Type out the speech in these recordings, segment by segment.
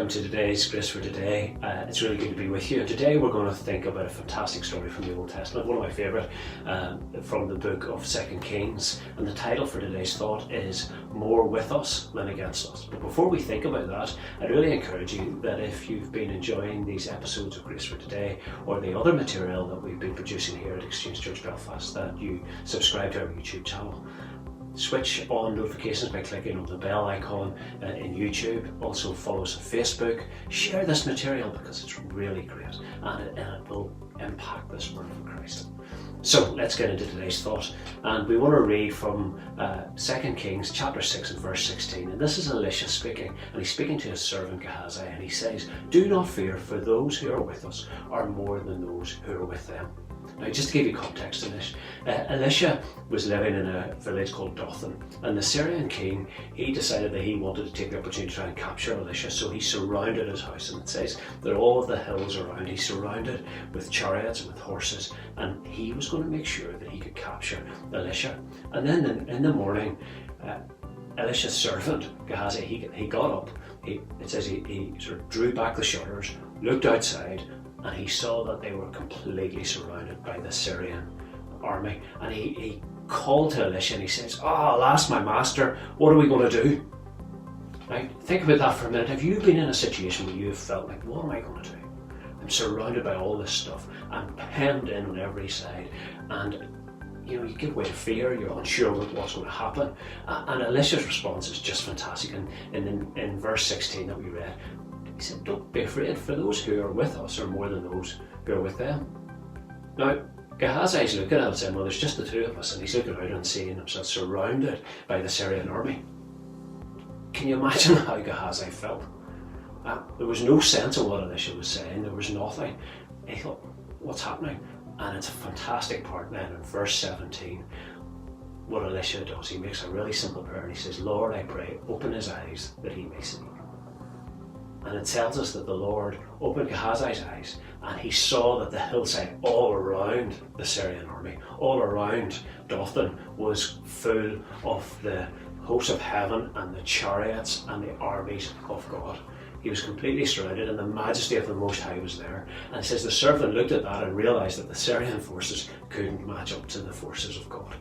to today's Grace for Today. It's really good to be with you. And today we're going to think about a fantastic story from the Old Testament, one of my favourite, from the book of 2 Kings. And the title for today's thought is More With Us Than Against Us. But before we think about that, I'd really encourage you that if you've been enjoying these episodes of Grace for Today or the other material that we've been producing here at Exchange Church Belfast, that you subscribe to our YouTube channel. Switch on notifications by clicking on the bell icon in YouTube. Also follow us on Facebook. Share this material because it's really great and it will impact this world for Christ. So let's get into today's thought, and we want to read from 2 Kings chapter 6 and verse 16, and this is Elisha speaking, and he's speaking to his servant Gehazi, and he says, "Do not fear, for those who are with us are more than those who are with them." Now, just to give you context in this, Elisha was living in a village called Dothan, and the Syrian king, he decided that he wanted to take the opportunity to try and capture Elisha, so he surrounded his house, and it says that all of the hills around he surrounded with chariots and with horses, and he was going to make sure that he could capture Elisha. And then in the morning, Elisha's servant Gehazi, he got up, it says he sort of drew back the shutters, looked outside, and he saw that they were completely surrounded by the Syrian army. And he called to Elisha and he says, alas, my master, what are we going to do? Now, think about that for a minute. Have you been in a situation where you have felt like, what am I going to do? I'm surrounded by all this stuff. I'm hemmed in on every side. And you give way to fear, you're unsure what's going to happen. And Elisha's response is just fantastic. And in verse 16 that we read, he said, "Don't be afraid, for those who are with us are more than those who are with them." Now, Gehazi is looking at it and saying, well, there's just the two of us, and he's looking around and seeing himself surrounded by the Syrian army. Can you imagine how Gehazi felt? There was no sense of what Elisha was saying, there was nothing. He thought, what's happening? And it's a fantastic part then in verse 17. What Elisha does, he makes a really simple prayer, and he says, "Lord, I pray, open his eyes that he may see." And it tells us that the Lord opened Gehazi's eyes, and he saw that the hillside all around the Syrian army, all around Dothan, was full of the hosts of heaven and the chariots and the armies of God. He was completely surrounded, and the majesty of the Most High was there. And it says the servant looked at that and realised that the Syrian forces couldn't match up to the forces of God.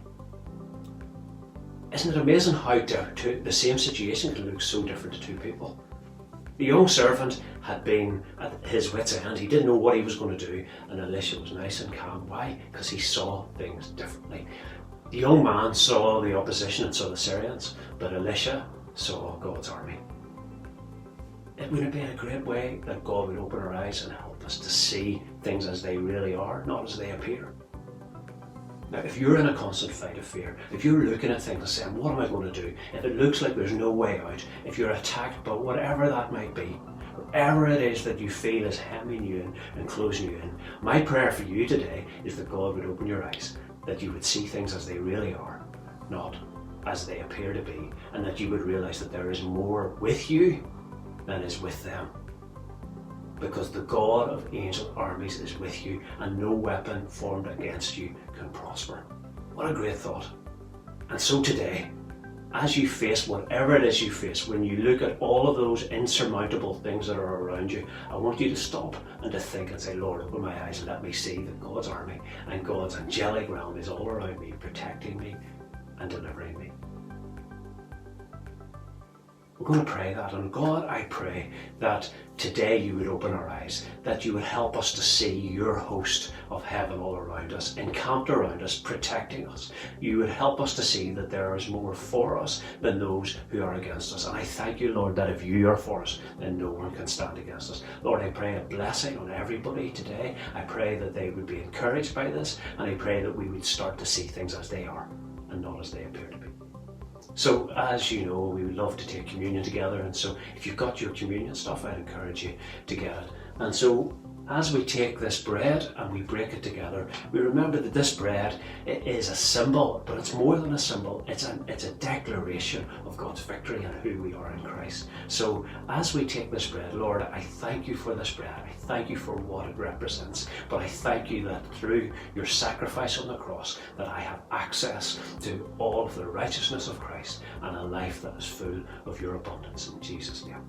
Isn't it amazing how the same situation can look so different to two people? The young servant had been at his wits' end. He didn't know what he was going to do, and Elisha was nice and calm. Why? Because he saw things differently. The young man saw the opposition and saw the Syrians, but Elisha saw God's army. It would have been a great way that God would open our eyes and help us to see things as they really are, not as they appear. Now, if you're in a constant fight of fear, if you're looking at things and saying, what am I going to do? If it looks like there's no way out, if you're attacked by whatever that might be, whatever it is that you feel is hemming you in and closing you in, my prayer for you today is that God would open your eyes, that you would see things as they really are, not as they appear to be, and that you would realise that there is more with you than is with them. Because the God of angel armies is with you, and no weapon formed against you can prosper. What a great thought. And so today, as you face whatever it is you face, when you look at all of those insurmountable things that are around you, I want you to stop and to think and say, Lord, open my eyes and let me see that God's army and God's angelic realm is all around me, protecting me and delivering me. We're going to pray that, and God, I pray that today you would open our eyes, that you would help us to see your host of heaven all around us, encamped around us, protecting us. You would help us to see that there is more for us than those who are against us. And I thank you, Lord, that if you are for us, then no one can stand against us. Lord, I pray a blessing on everybody today. I pray that they would be encouraged by this, and I pray that we would start to see things as they are and not as they appear to be. So, as you know, we would love to take communion together, and so if you've got your communion stuff, I'd encourage you to get it. And so, as we take this bread and we break it together, we remember that this bread is a symbol, but it's more than a symbol. It's a declaration of God's victory and who we are in Christ. So as we take this bread, Lord, I thank you for this bread. I thank you for what it represents. But I thank you that through your sacrifice on the cross, that I have access to all of the righteousness of Christ and a life that is full of your abundance. In Jesus' name.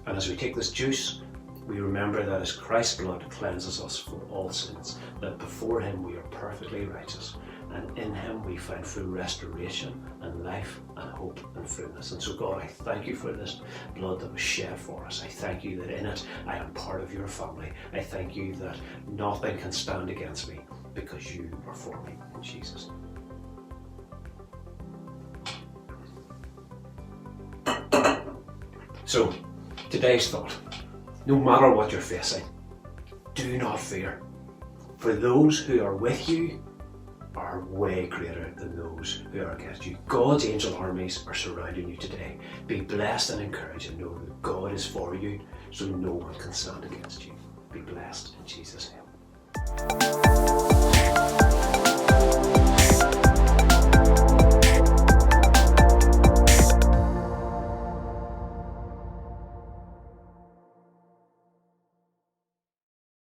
And as we take this juice, we remember that as Christ's blood cleanses us from all sins, that before him we are perfectly righteous, and in him we find full restoration and life and hope and fullness. And so God, I thank you for this blood that was shed for us. I thank you that in it I am part of your family. I thank you that nothing can stand against me because you are for me. In Jesus' name. So, today's thought: no matter what you're facing, do not fear, for those who are with you are way greater than those who are against you. God's angel armies are surrounding you today. Be blessed and encouraged and know that God is for you, so no one can stand against you. Be blessed in Jesus' name.